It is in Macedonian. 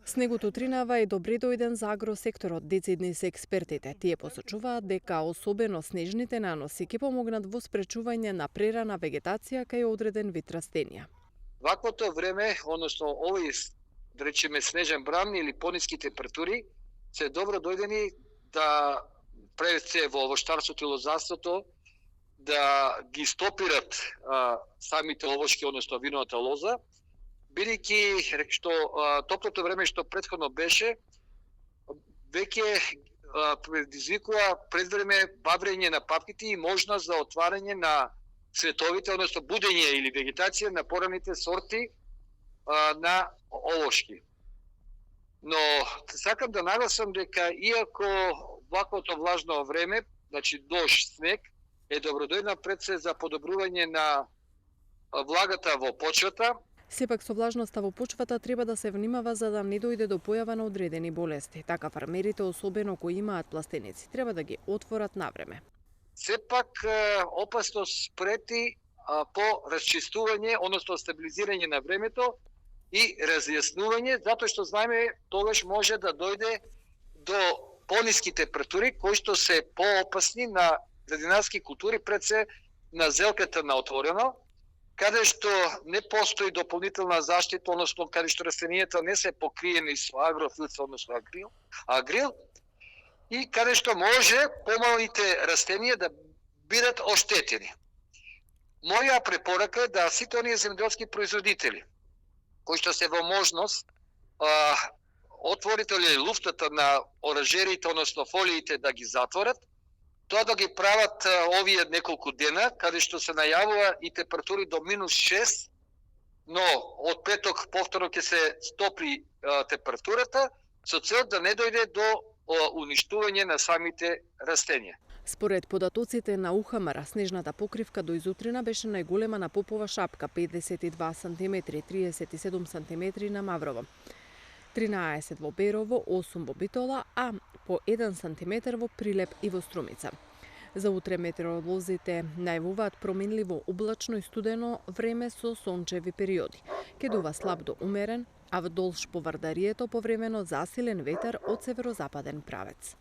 Снегот утринава е добре дојден за агросекторот, децидни се експертите. Тие посочуваат дека особено снежните наноси ќе помогнат во спречување на прерана вегетација кај одреден вид растенија. Ваквото време, односно овој, да речеме, снежен бран или пониски температури, се добро дојдени да пред се во овощарството и лозарството да ги стопират самите овошки, односно виновата лоза, бидејќи што топлото време што претходно беше, веќе предизвикува предвреме баврење на папките и можност за отварање на цветовите, односно будење или вегетација на пораните сорти на овошки. Но сакам да нагласам дека иако ваквото влажно време, значи дожд, снег, е добродојна пред се за подобрување на влагата во почвата. Сепак со влажноста во почвата треба да се внимава за да не дојде до појава на одредени болести. Така фармерите, особено кои имаат пластеници, треба да ги отворат навреме. Сепак опасност прети по расчистување, односно стабилизирање на времето и разјаснување, затоа што знаеме тогаш може да дојде до пониски температури кои што се поопасни на градинарски култури, пред се на зелката на отворено, каде што не постои дополнителна заштита, односно каде што растенијата не се покриени со агрофилтр, односно агрил, и каде што може помалите растенија да бидат оштетени. Моја препорака е да сите оние земјоделски производители кои што се во можност отворите или луфтата на оранжериите, односно фолиите да ги затворат, тоа да ги прават овие неколку дена, каде што се најавува и температури до -6, но од петок повторно ќе се стопли температурата, со цел да не дојде до уништување на самите растенија. Според податоците на УХМР, снежната покривка до изутрина беше најголема на Попова шапка 52 см, 37 см на Маврово, 13 во Берово, 8 во Битола, а по 1 см во Прилеп и во Струмица. За утре метеоролозите најавуваат променливо облачно и студено време со сончеви периоди. Ке дува слаб до умерен, а вдолж по Вардарието повремено засилен ветер од северозападен правец.